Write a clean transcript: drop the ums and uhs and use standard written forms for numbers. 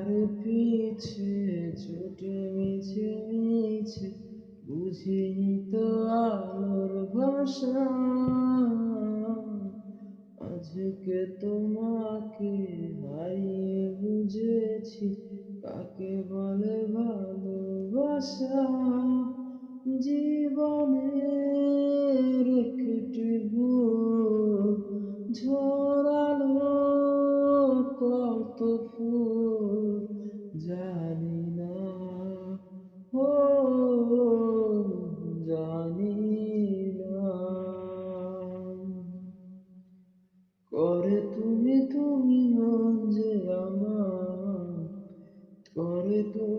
তোমার পিছে ছুটে মিছে মিছে বুঝিনি তো আলোর ভাষা। আজকে তোমাকে হারিয়ে বুঝেছি কাকে বলে ভালোবাসা। জীবনের একটি ভুল ঝরালো কত ফুল জানি না, ও জানি না। করে তুমি তুমি মন যে আমার, করে তুমি